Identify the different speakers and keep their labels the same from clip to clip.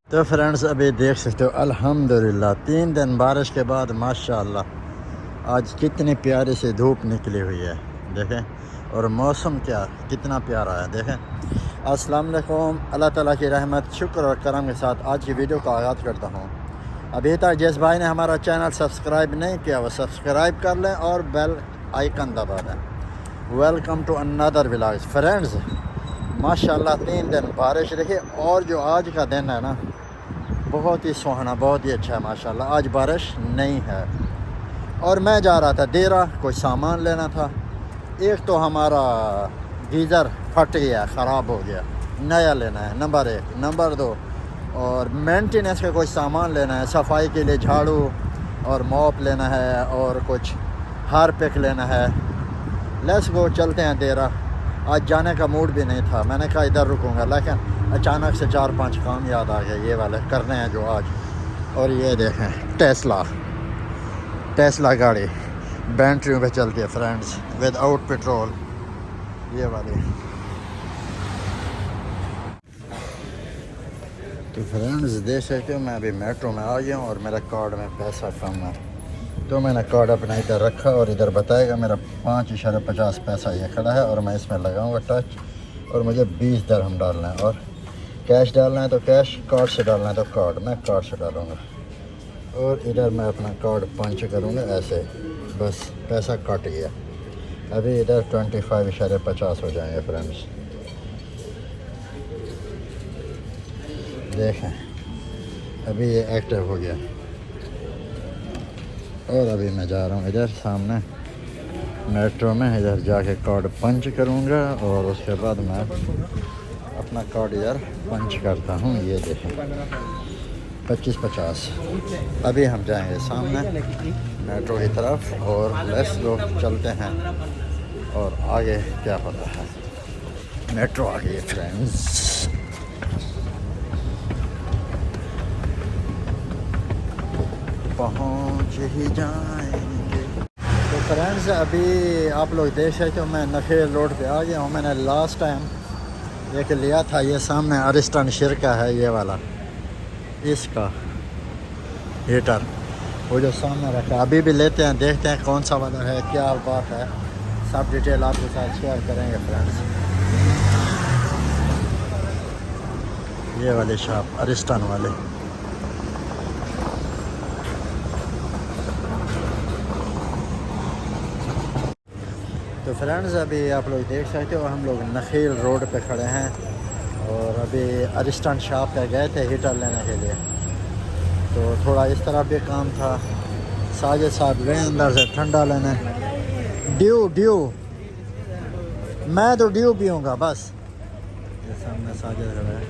Speaker 1: तो फ्रेंड्स अभी देख सकते हो अल्हम्दुलिल्लाह 3 दिन बारिश के बाद माशाअल्लाह आज कितनी प्यारी सी धूप निकली हुई है। देखें और मौसम क्या कितना प्यारा है। देखें अस्सलाम वालेकुम, अल्लाह ताला की रहमत शुक्र और करम के साथ आज की वीडियो का आगाज़ करता हूँ। अभी तक जिस भाई ने हमारा चैनल सब्सक्राइब नहीं किया वो सब्सक्राइब कर लें और बेल आइकन दबा दें। Welcome to another vlog. Friends माशाअल्लाह 3 दिन बारिश देखिए और जो आज का दिन है ना बहुत ही सुहाना बहुत ही अच्छा है माशाअल्लाह। आज बारिश नहीं है और मैं जा रहा था देरा कुछ सामान लेना था। एक तो हमारा गीज़र फट गया ख़राब हो गया, नया लेना है नंबर 1। नंबर 2 और मेंटेनेंस का कुछ सामान लेना है, सफाई के लिए झाड़ू और मॉप लेना है और कुछ हारपिक लेना है। लेट्स गो चलते हैं देरा। आज जाने का मूड भी नहीं था, मैंने कहा इधर रुकूंगा, लेकिन अचानक से 4-5 काम याद आ गए ये वाले करने हैं जो आज। और ये देखें टेस्ला गाड़ी बैटरियों पे चलती है फ्रेंड्स, विदाउट पेट्रोल ये वाली। तो फ्रेंड्स देख सकते हो मैं अभी मेट्रो में आ गया हूँ और मेरा कार्ड में पैसा कम है तो मैंने कार्ड अपना इधर रखा और इधर बताएगा मेरा 5.50 पैसा ये खड़ा है और मैं इसमें लगाऊंगा टच और मुझे 20 दिरहम डालना है। और कैश डालना है तो कैश, कार्ड से डालना है तो कार्ड, मैं कार्ड से डालूँगा। और इधर मैं अपना कार्ड पंच करूँगा ऐसे, बस पैसा कट गया। अभी इधर 25.50 हो जाएंगे फ्रेंड्स। देखें अभी ये एक्टिव हो गया और अभी मैं जा रहा हूँ इधर सामने मेट्रो में, इधर जाके कार्ड पंच करूँगा और उसके बाद मैं अपना कार्ड इधर पंच करता हूँ। ये देखें 25.50। अभी हम जाएंगे सामने मेट्रो की तरफ और लेट्स गो चलते हैं और आगे क्या पता है। मेट्रो आ गई फ्रेंड्स। पहुँच ही जाएंगे। तो फ्रेंड्स अभी आप लोग देख सकते हो मैं नखेल रोड पे आ गया हूँ। मैंने लास्ट टाइम एक लिया था, ये सामने अरिस्टन शिरका है ये वाला, इसका हीटर वो जो सामने रखा है। अभी भी लेते हैं, देखते हैं कौन सा वाला है, क्या बात है, सब डिटेल आपके साथ शेयर करेंगे फ्रेंड्स। ये वाले शॉप अरिस्टन वाले। तो फ्रेंड्स अभी आप लोग देख सकते हो हम लोग नखील रोड पे खड़े हैं और अभी अरिस्टन शॉप पे गए थे हीटर लेने के लिए। तो थोड़ा इस तरह भी काम था। साजिद साहब गए अंदर से ठंडा लेने। ड्यू मैं तो ड्यू पीऊँगा बस। ये सामने साजिद खड़ा है,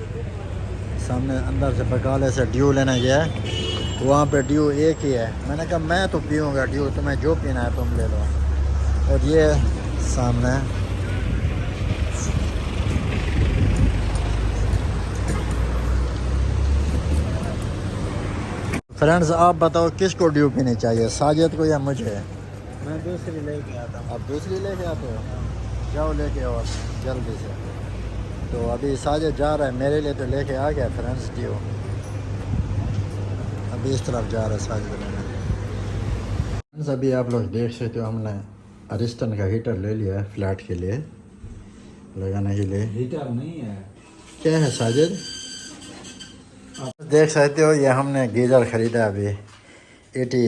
Speaker 1: सामने अंदर से बकाले से ड्यू लेने गया है। वहाँ पे ड्यू एक ही है। मैंने कहा मैं तो पीऊँगा ड्यू, तुम्हें जो पीना है तुम ले लो। और ये सामने फ्रेंड्स आप बताओ किसको ड्यू पीनी चाहिए, साजिद को या मुझे?
Speaker 2: मैं दूसरी लेके आता हूँ।
Speaker 1: आप दूसरी लेके आते हो, जाओ लेके और जल्दी से। तो अभी साजिद जा रहा है, मेरे लिए तो लेके आ गया फ्रेंड्स ड्यू। अभी इस तरफ जा रहा है साजिद लेने। फ्रेंड्स अभी आप लोग देख सकते हो हमने अरिस्टन का हीटर ले लिया है फ्लैट के लिए लगाने के लिए।
Speaker 2: हीटर नहीं है,
Speaker 1: क्या है साजिद? आप देख सकते हो ये हमने गीज़र ख़रीदा अभी 80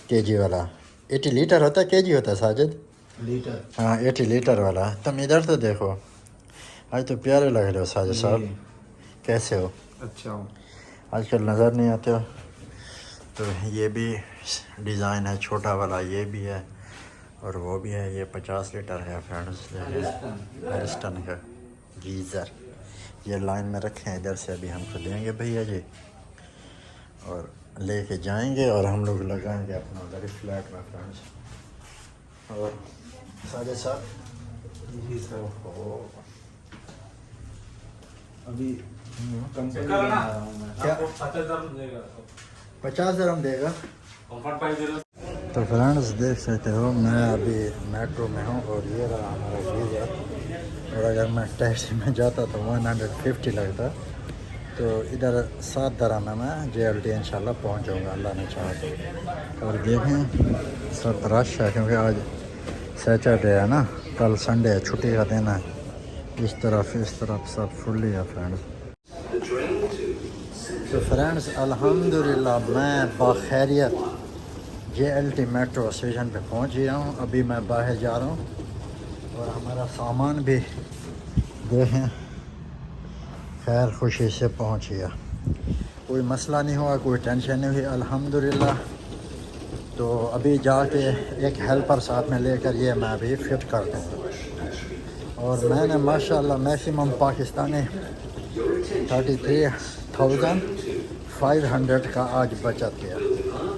Speaker 1: kg वाला। 80 लीटर होता है केजी होता है साजिद?
Speaker 2: लीटर।
Speaker 1: हाँ 80 लीटर वाला। तुम इधर तो देखो, आज तो प्यारे लग रहे हो साजिद साहब, कैसे हो?
Speaker 2: अच्छा हूँ।
Speaker 1: आजकल नज़र नहीं आते हो। तो ये भी डिज़ाइन है छोटा वाला, ये भी है और वो भी है। ये 50 लीटर है फ्रेंड्स, अरिस्टन का गीज़र। ये लाइन में रखे हैं, इधर से अभी हमको देंगे भैया जी और लेके जाएंगे और हम लोग लगाएंगे अपना उधर फ्लैट में फ्रेंड्स। और साजिद साहब
Speaker 2: जी सर, अभी
Speaker 1: क्या 50 दिरहम देगा? तो फ्रेंड्स देख सकते हो मैं अभी मेट्रो में हूँ और ये रहा हमारा गीज़र। और अगर मैं टैक्सी में जाता तो 150 लगता तो इधर 7 दरम में मैं JLT इंशाल्लाह पहुंच जाऊंगा अल्लाह ने चाहा तो। और देखें सब रश है क्योंकि आज सैटरडे है ना, कल संडे है, छुट्टी का दिन है। इस तरफ सब फुल्ली है फ्रेंड्स। तो फ्रेंड्स अल्हम्दुलिल्लाह मैं बाखैरियत JLT मेट्रो स्टेशन पे पहुंच गया हूँ। अभी मैं बाहर जा रहा हूँ और हमारा सामान भी देखें खैर खुशी से पहुंच गया। कोई मसला नहीं हुआ, कोई टेंशन नहीं हुई अल्हम्दुलिल्लाह। तो अभी जाके एक हेल्पर साथ में लेकर ये मैं अभी फिट कर दूँगा। और मैंने माशाल्लाह मैक्सिमम पाकिस्तानी 33,500 का आज बचत किया,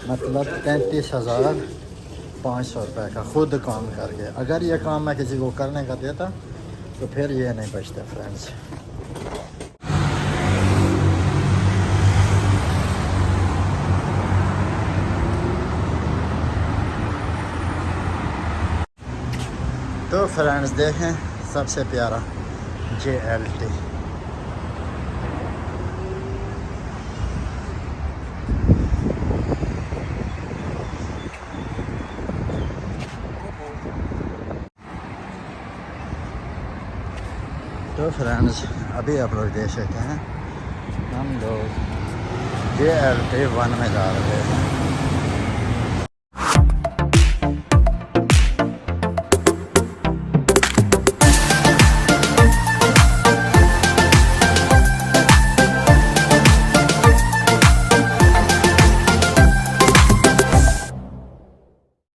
Speaker 1: मतलब 33,500 रुपये का खुद काम करके। अगर ये काम मैं किसी को करने का देता तो फिर ये नहीं बचता फ्रेंड्स। तो फ्रेंड्स देखें सबसे प्यारा JLT। तो फ्रेंड्स अभी आप लोग देख सकते हैं हम लोग JLT 1 में जा रहे हैं।